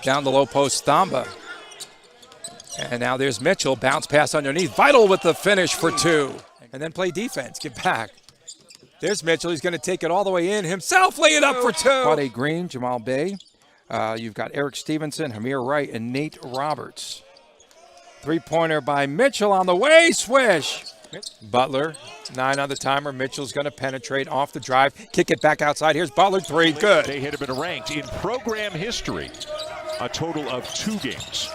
Down the low post, Thamba. And now there's Mitchell, bounce pass underneath. Vital with the finish for 2. And then play defense, get back. There's Mitchell, he's gonna take it all the way in himself, lay it up for 2. Quade Green, Jamal Bay. You've got Eric Stevenson, Hamir Wright, and Nate Roberts. Three-pointer by Mitchell on the way, swish. Butler, 9 on the timer. Mitchell's going to penetrate off the drive, kick it back outside. Here's Butler, 3, good. They hit him in a ranked in program history, a total of 2 games.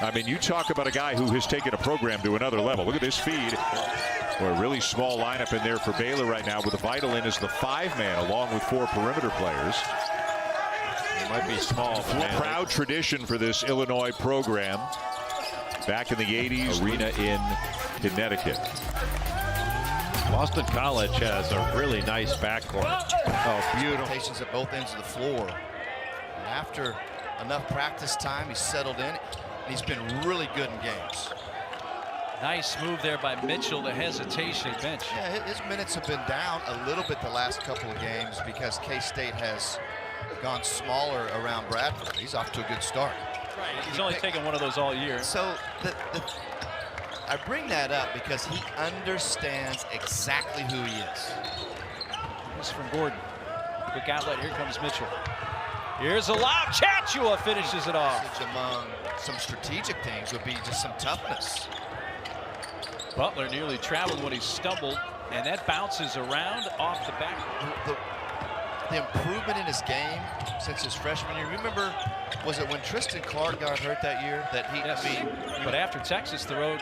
I mean, you talk about a guy who has taken a program to another level. Look at this feed. Well, a really small lineup in there for Baylor right now with Vital in as the 5-man along with 4 perimeter players. It might be small. Proud tradition for this Illinois program. Back in the 80s, arena in Connecticut. Boston College has a really nice backcourt. Oh, beautiful. Rotations at both ends of the floor. And after enough practice time, he's settled in, and he's been really good in games. Nice move there by Mitchell, the hesitation bench. Yeah, his minutes have been down a little bit the last couple of games because K-State has gone smaller around Bradford. He's off to a good start. Right, he's only taken one of those all year. So I bring that up because he understands exactly who he is. This is from Gordon. Quick outlet, here comes Mitchell. Here's a lob, Chachua finishes it off. Among some strategic things would be just some toughness. Butler nearly traveled when he stumbled, and that bounces around off the back. The improvement in his game since his freshman year. Remember, was it when Tristan Clark got hurt that year that he? Yes. But after Texas, the road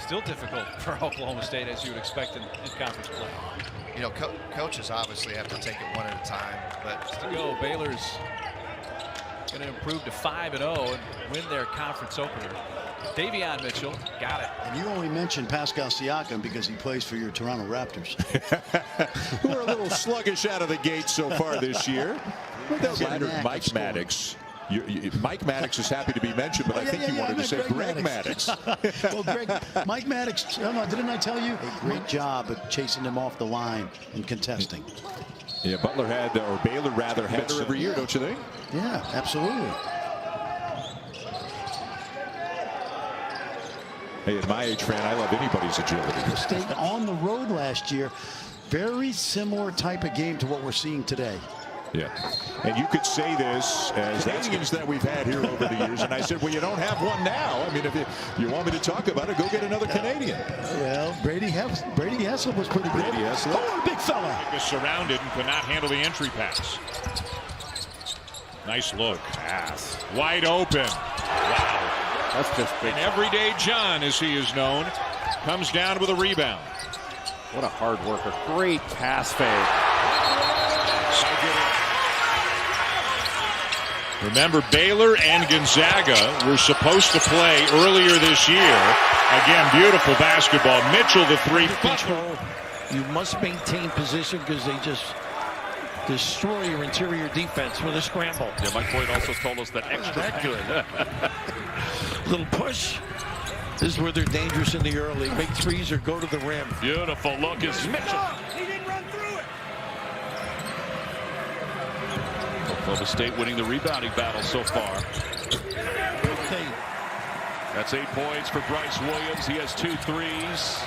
still difficult for Oklahoma State, as you would expect in conference play. You know, coaches obviously have to take it one at a time. But to go, Baylor's going to improve to 5-0 and win their conference opener. Davion Mitchell got it. And you only mentioned Pascal Siakam because he plays for your Toronto Raptors. Who are a little sluggish out of the gate so far this year. Mike Maddox. Mike Maddox is happy to be mentioned, but I think you wanted to say Greg Maddox. Well, Mike Maddox, didn't I tell you? A great job of chasing him off the line and contesting. Yeah, Butler had, or Baylor rather, had every year, don't you think? Yeah, absolutely. Hey, at my age, Fran, I love anybody's agility. State on the road last year, very similar type of game to what we're seeing today. Yeah, and you could say this as Canadians that we've had here over the years, and I said, well, you don't have one now. I mean, if you want me to talk about it, go get another Canadian. Well, Brady Hessel was pretty good. Brady Hessel. Oh, big fella. He was surrounded and could not handle the entry pass. Nice look. Pass. Wide open. Wow. That's just big. And Everyday John, as he is known, comes down with a rebound. What a hard worker. Great pass fade. Remember, Baylor and Gonzaga were supposed to play earlier this year. Again, beautiful basketball. Mitchell, the 3. Control. You must maintain position because they just destroy your interior defense with a scramble. Yeah, Mike Boyd also told us that extra good. Little push. This is where they're dangerous in the early. Make threes or go to the rim. Beautiful look is Mitchell. He didn't run through it. Oklahoma State winning the rebounding battle so far. That's 8 points for Bryce Williams. He has 2 threes.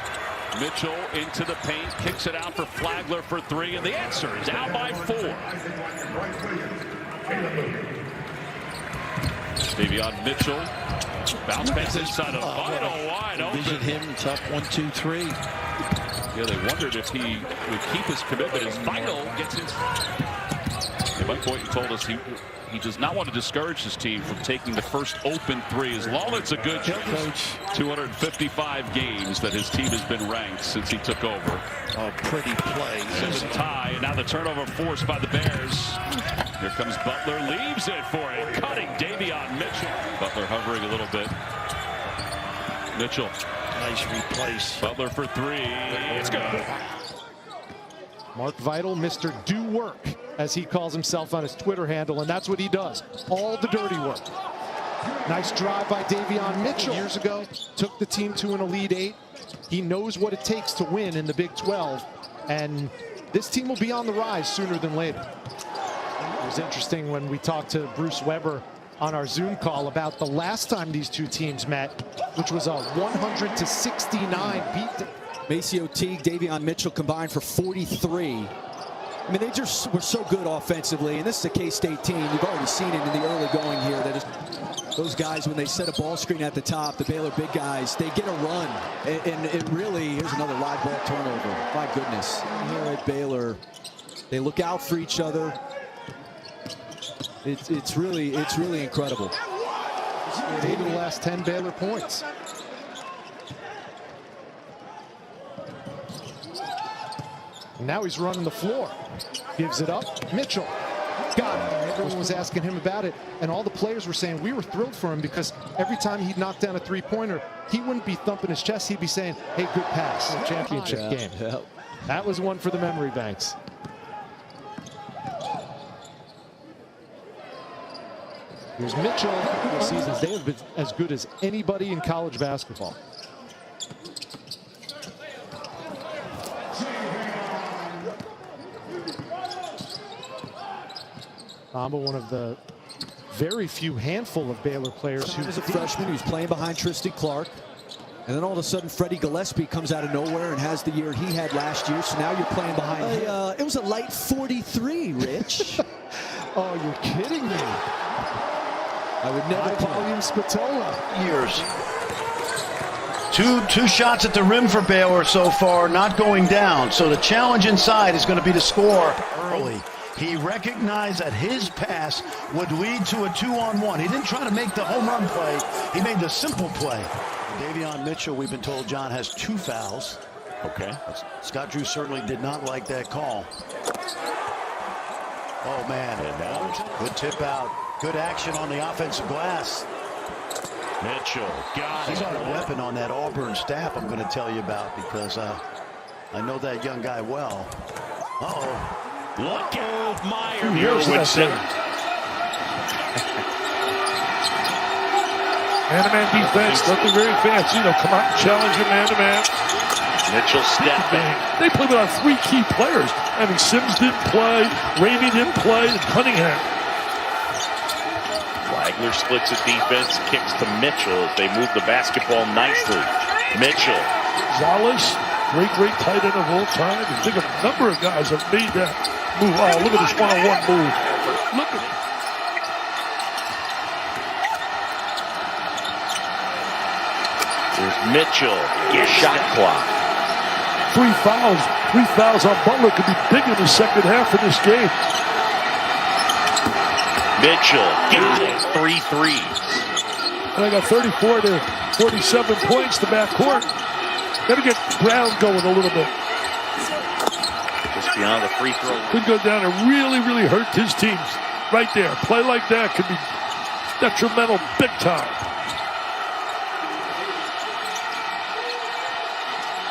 Mitchell into the paint, kicks it out for Flagler for 3, and the answer is out by 4. Davion Mitchell, bounce pass inside of Vital, wide open. Vision him, tough 1, 2, 3. Yeah, they wondered if he would keep his commitment as Vital gets his. Yeah, Mike Boynton told us he does not want to discourage his team from taking the first open 3 as long as it's a good chance. 255 games that his team has been ranked since he took over. Oh, pretty play. There's a tie, and now the turnover forced by the Bears. Here comes Butler, leaves it for a cutting Davion Mitchell. Butler hovering a little bit. Mitchell. Nice replace. Butler for 3. It's good. Mark Vital, Mr. Do Work, as he calls himself on his Twitter handle, and that's what he does. All the dirty work. Nice drive by Davion Mitchell. Years ago, took the team to an Elite 8. He knows what it takes to win in the Big 12, and this team will be on the rise sooner than later. It was interesting when we talked to Bruce Weber on our Zoom call about the last time these two teams met, which was a 100-69 beat. Maceo Teague, Davion Mitchell combined for 43. I mean, they just were so good offensively, and this is a K-State team. You've already seen it in the early going here. That is, those guys, when they set a ball screen at the top, the Baylor big guys, they get a run. And it really, here's another live ball turnover. My goodness. Here at Baylor, they look out for each other. It's really incredible. 8 of the last 10 Baylor points. And now he's running the floor. Gives it up. Mitchell got it. Everyone was asking him about it, and all the players were saying we were thrilled for him because every time he'd knock down a three-pointer, he wouldn't be thumping his chest. He'd be saying, "Hey, good pass." Championship game. Yeah. That was one for the memory banks. Here's Mitchell. This season, they have been as good as anybody in college basketball. Samba, one of the very few handful of Baylor players who was a freshman who's playing behind Tristan Clark. And then all of a sudden, Freddie Gillespie comes out of nowhere and has the year he had last year. So now you're playing behind him. It was a light 43, Rich. Oh, you're kidding me. I would never Volume Spatola. Years. Two shots at the rim for Baylor so far, not going down. So the challenge inside is going to be to score early. He recognized that his pass would lead to a 2-on-1. He didn't try to make the home run play. He made the simple play. Davion Mitchell, we've been told, John, has 2 fouls. Okay. Scott Drew certainly did not like that call. Oh, man. Good tip out. Good action on the offensive glass. Mitchell got it. He's got a weapon on that Auburn staff I'm going to tell you about because I know that young guy well. Uh-oh. Look out, Meyer here with center. Man-to-man defense, nothing very fancy. They'll come out and challenge you man-to-man. Mitchell step back. They played without 3 key players. I mean, Sims didn't play, Ramey didn't play, and Cunningham. Wagner splits the defense, kicks to Mitchell as they move the basketball nicely. Mitchell. Zales, great tight end of all time. I think a number of guys have made that move. Oh, look at this one-on-one move. Look at it. There's Mitchell. Get shot clock. 3 fouls on Butler could be big in the second half of this game. Mitchell got it. 3 threes. And I got 34 to 47 points to backcourt. Got to get Brown going a little bit. Just beyond the free throw. Could go down and really hurt his teams. Right there. Play like that could be detrimental big time.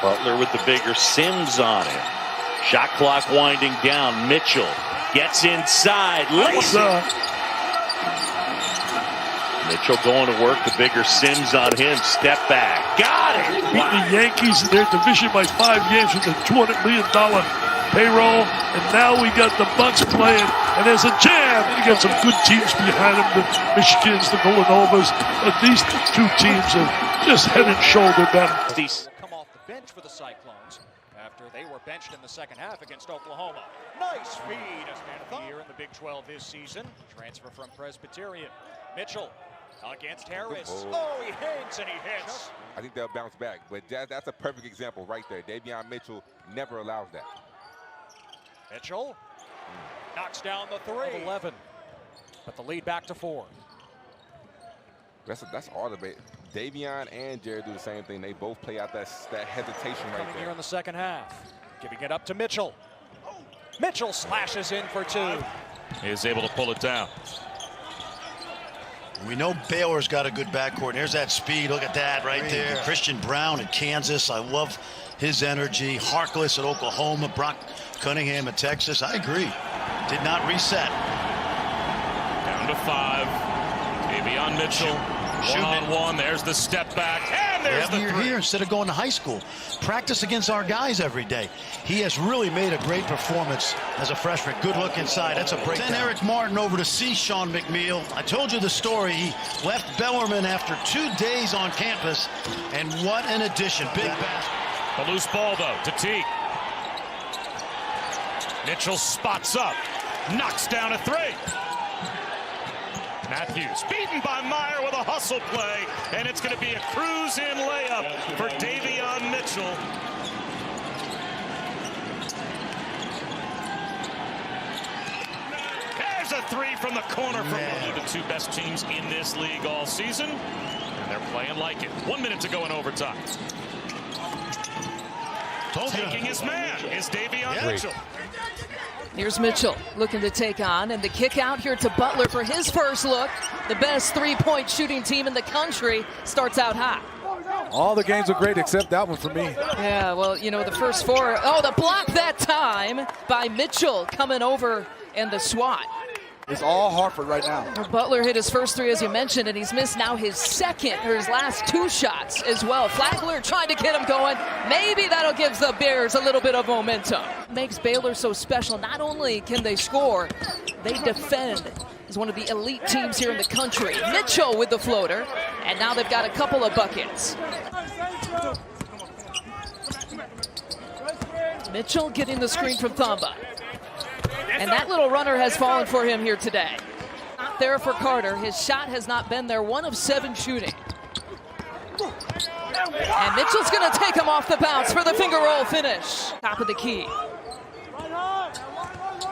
Butler with the bigger, Sims on him. Shot clock winding down. Mitchell gets inside. Mitchell going to work, the bigger Sims on him. Step back. Got it. Beat the Yankees in their division by 5 games with a $200 million payroll. And now we got the Bucks playing. And there's a jam. And you got some good teams behind them. The Michigans, the Villanovas. But these 2 teams are just head and shoulder better. Come off the bench for the Cyclones after they were benched in the second half against Oklahoma. Nice feed as man of the year in the Big 12 this season. Transfer from Presbyterian. Mitchell against Harris. Oh, he hangs and he hits. I think they'll bounce back, but that's a perfect example right there. Davion Mitchell never allows that. Mitchell knocks down the 3. 11, but the lead back to 4. That's all the Davion and Jared do the same thing. They both play out that hesitation right Coming there. here in the second half, giving it up to Mitchell. Mitchell slashes in for 2. He is able to pull it down. We know Baylor's got a good backcourt. And there's that speed. Look at that right there. Christian Brown at Kansas. I love his energy. Harkless at Oklahoma. Brock Cunningham at Texas. I agree. Did not reset. Down to 5. Davion Mitchell. One-on-one. There's the step back. And And there's the you're three. here instead of going to high school. Practice against our guys every day. He has really made a great performance as a freshman. Good look inside. That's a breakdown. Send Eric Martin over to see Sean McNeil. I told you the story. He left Bellarmine after 2 days on campus, and what an addition. Big basket. The loose ball, though, to Teague. Mitchell spots up, knocks down a three. Matthews beaten by Meyer with a hustle play, and it's going to be a cruise-in layup for Davion Mitchell. There's a three from the corner from one of the two best teams in this league all season, and they're playing like it. 1 minute to go in overtime. Taking his man is Davion Mitchell. Here's Mitchell looking to take on, and the kick out here to Butler for his first look. The best three-point shooting team in the country starts out hot. All the games are great except that one for me. Yeah, well, you know, the first four. Oh, the block that time by Mitchell coming over and the swat. It's all Hartford right now. Well, Butler hit his first three, as you mentioned, and he's missed now his his last two shots as well. Flagler trying to get him going. Maybe that'll give the Bears a little bit of momentum. Makes Baylor so special. Not only can they score, they defend. As one of the elite teams here in the country. Mitchell with the floater, and now they've got a couple of buckets. Mitchell getting the screen from Thamba. And that little runner has fallen for him here today. Not there for Carter. His shot has not been there. 1 of 7 shooting. And Mitchell's going to take him off the bounce for the finger roll finish. Top of the key.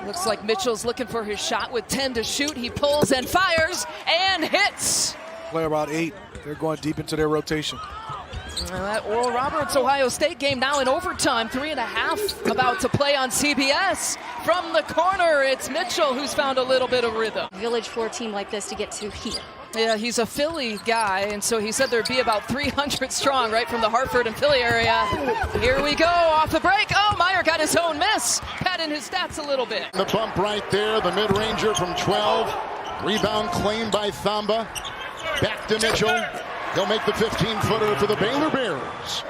Looks like Mitchell's looking for his shot with 10 to shoot. He pulls and fires and hits. Play about 8. They're going deep into their rotation. That Oral Roberts Ohio State game now in overtime. 3.5 about to play on CBS. From the corner, it's Mitchell who's found a little bit of rhythm. Village for a team like this to get to here. Yeah, he's a Philly guy, and so he said there'd be about 300 strong right from the Hartford and Philly area. Here we go, off the break. Oh, Meyer got his own miss. Padding his stats a little bit. The bump right there, the mid-ranger from 12. Rebound claimed by Thamba. Back to Mitchell. He'll make the 15-footer for the Baylor Bears.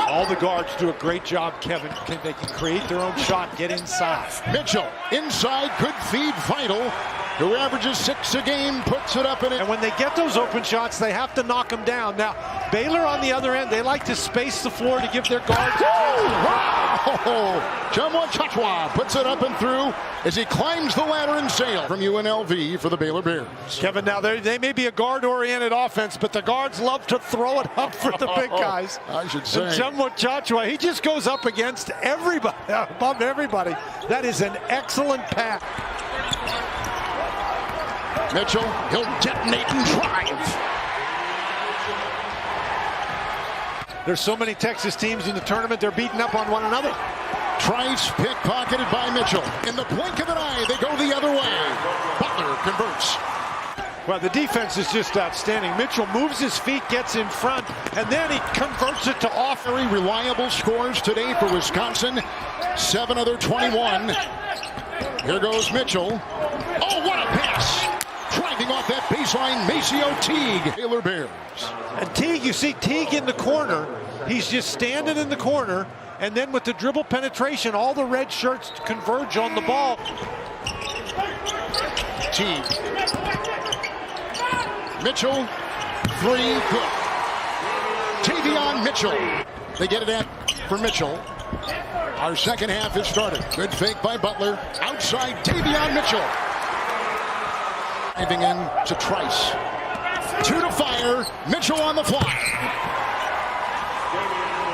All the guards do a great job, Kevin. They can create their own shot, get inside. Mitchell, inside, good feed, Vital, who averages 6 a game, puts it up in it. And when they get those open shots, they have to knock them down. Now, Baylor on the other end, they like to space the floor to give their guards. Jamwa Chachwa puts it up and through as he climbs the ladder and sails from UNLV for the Baylor Bears. Kevin, now they may be a guard-oriented offense, but the guards love to throw it up for the big guys. I should say. And Jamwa Chachwa, he just goes up against everybody, above everybody. That is an excellent pass. Mitchell, he'll detonate and drive. There's so many Texas teams in the tournament, they're beating up on one another. Trice pickpocketed by Mitchell. In the blink of an eye, they go the other way. Butler converts. Well, the defense is just outstanding. Mitchell moves his feet, gets in front, and then he converts it to off. Very reliable scores today for Wisconsin. 7 other 21. Here goes Mitchell. Oh, what a pass! Driving off that baseline, Maceo Teague. Baylor Bears. And Teague, you see Teague in the corner. He's just standing in the corner, and then with the dribble penetration, all the red shirts converge on the ball. Teague. Mitchell, 3, good. Davion Mitchell. They get it at for Mitchell. Our second half has started. Good fake by Butler. Outside, Davion Mitchell. Diving in to Trice. 2 to fire. Mitchell on the fly.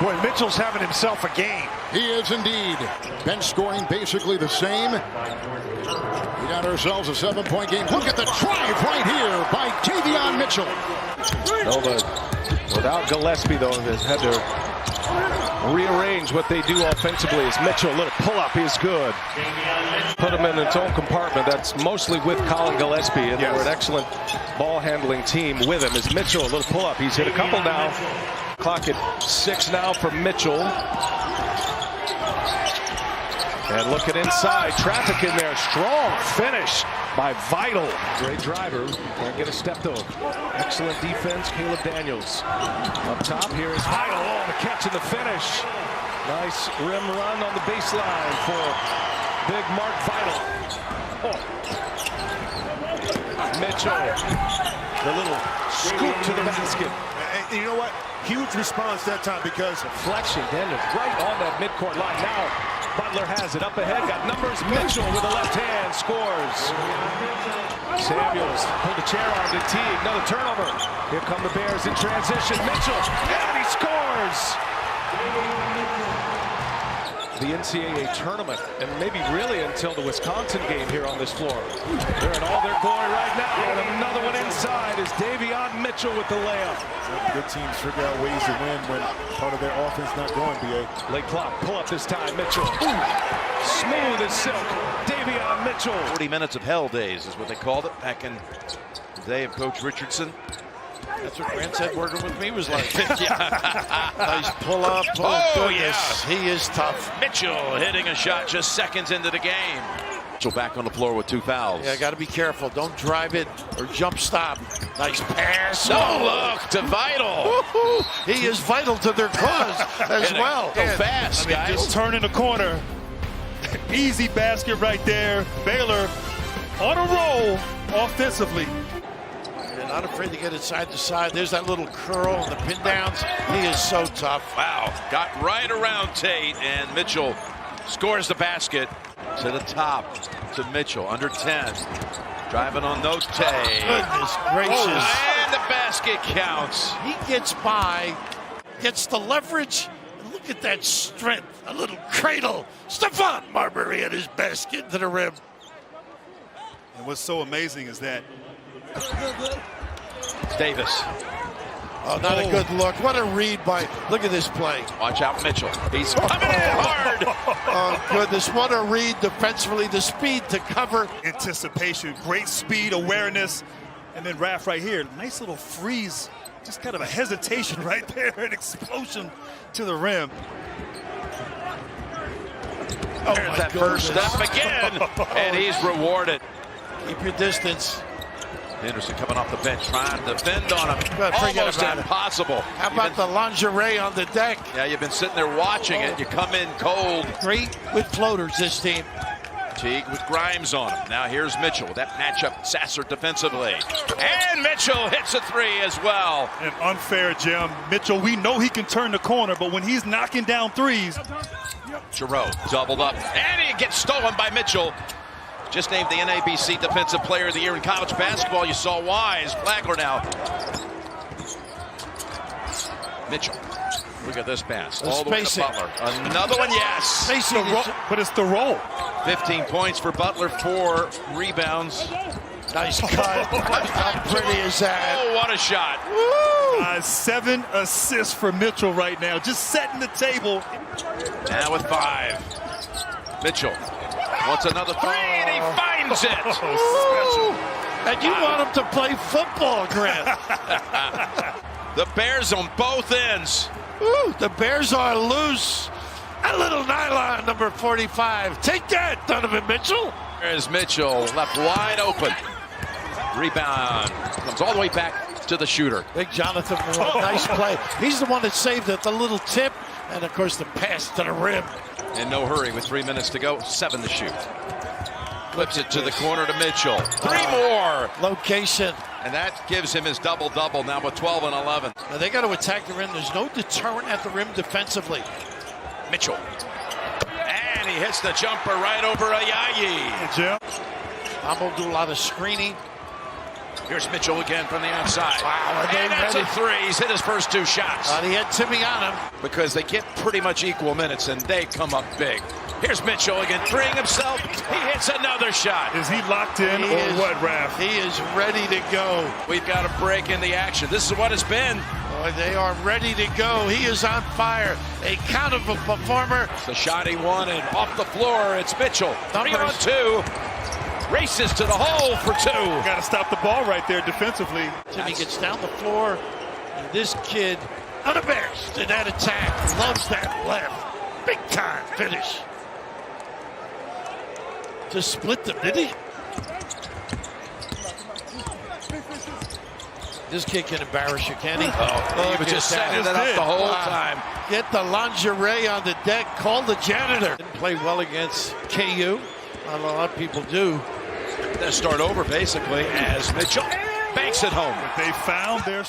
Boy, Mitchell's having himself a game. He is indeed. Bench scoring basically the same. We got ourselves a 7-point game. Look at the drive right here by Davion Mitchell. Without Gillespie, though, they've had to rearrange what they do offensively. As Mitchell, a little pull-up is good. Put him in its own compartment. That's mostly with Colin Gillespie, and they were an excellent ball-handling team with him. As Mitchell, a little pull-up. He's hit a couple now. Clock at 6 now for Mitchell. And looking inside, traffic in there, strong finish by Vital. Great driver, can't get a step to him. Excellent defense, Caleb Daniels. Up top, here is Vital, oh, the catch and the finish. Nice rim run on the baseline for big Mark Vital. Oh. Mitchell, the little scoop to the basket. And you know what? Huge response that time because deflection. Daniels right on that midcourt line. Now Butler has it up ahead. Got numbers. Mitchell with the left hand scores. Samuels pulled the chair arm to Teague. Another turnover. Here come the Bears in transition. Mitchell and he scores. The NCAA tournament, and maybe really until the Wisconsin game here on this floor. They're in all their glory right now, and another one inside is Davion Mitchell with the layup. Good teams figure out ways to win when part of their offense not going, B.A. Late clock, pull up this time, Mitchell. Ooh, smooth as silk, Davion Mitchell. 40 minutes of hell days is what they called it back in the day of Coach Richardson. That's what Grant said working with me was like. Nice pull up. Oh, yes. He is tough. Mitchell hitting a shot just seconds into the game. Mitchell back on the floor with 2 fouls. Yeah, got to be careful. Don't drive it or jump stop. Nice pass. No look to Vital. He is vital to their cause as well. Go fast, guys. Just turning the corner. Easy basket right there. Baylor on a roll offensively. They're not afraid to get it side to side. There's that little curl and the pin downs. He is so tough. Wow. Got right around Tate, and Mitchell scores the basket. To the top to Mitchell, under 10. Driving on Note. Goodness gracious. And the basket counts. He gets by, gets the leverage. Look at that strength. A little cradle. Stephon Marbury at his basket to the rim. And what's so amazing is that Davis. Oh, not a good look. What a read by, look at this play. Watch out, Mitchell. He's coming in hard. Oh, goodness. What a read defensively. The speed to cover. Anticipation, great speed, awareness. And then Raph right here, nice little freeze. Just kind of a hesitation right there, an explosion to the rim. Oh, there's that first step again. And he's rewarded. Keep your distance. Henderson coming off the bench, trying to defend on him. Almost impossible. How about the lingerie on the deck? Yeah, you've been sitting there watching it. You come in cold. Great with floaters, this team. Teague with Grimes on him. Now here's Mitchell. That matchup, Sasser defensively. And Mitchell hits a 3 as well. An unfair, Jim. Mitchell, we know he can turn the corner, but when he's knocking down threes. Giroux doubled up. And he gets stolen by Mitchell. Just named the NABC Defensive Player of the Year in college basketball. You saw why. Is Flagler now. Mitchell. Look at this pass. All the way to Butler. Another one, yes. But it's the roll. 15 points for Butler, 4 rebounds. Nice cut. How pretty is that? Oh, what a shot. 7 assists for Mitchell right now. Just setting the table. Now with 5. Mitchell wants another 3, and he finds it. And you want him to play football, Grant. The Bears on both ends. Ooh, the Bears are loose. A little nylon, number 45. Take that, Donovan Mitchell. There's Mitchell, left wide open. Rebound. Comes all the way back to the shooter. Big Jonathan, nice play. He's the one that saved it, the little tip, and of course the pass to the rim. In no hurry with 3 minutes to go, 7 to shoot. Flips it to the corner to Mitchell. 3 more. Location. And that gives him his double-double now with 12 and 11. Now they got to attack the rim. There's no deterrent at the rim defensively. Mitchell. And he hits the jumper right over Ayayi. Jim. Mambo do a lot of screening. Here's Mitchell again from the outside. Wow, and that's a 3. He's hit his first 2 shots. He had Timmy on him. Because they get pretty much equal minutes, and they come up big. Here's Mitchell again, freeing himself. He hits another shot. Is he locked in what, Raph? He is ready to go. We've got a break in the action. This is what it's been. Boy, they are ready to go. He is on fire. A count of a performer. It's the shot he wanted. Off the floor, it's Mitchell. 3 on 2. Races to the hole for 2. Got to stop the ball right there defensively. Timmy gets down the floor, and this kid, unabashed in that attack, loves that left. Big time finish. Just split them, did he? This kid can embarrass you, can he? He was just setting it up the whole time. Get the lingerie on the deck. Call the janitor. Didn't play well against KU. Not a lot of people do. They start over basically as Mitchell banks it home. They found their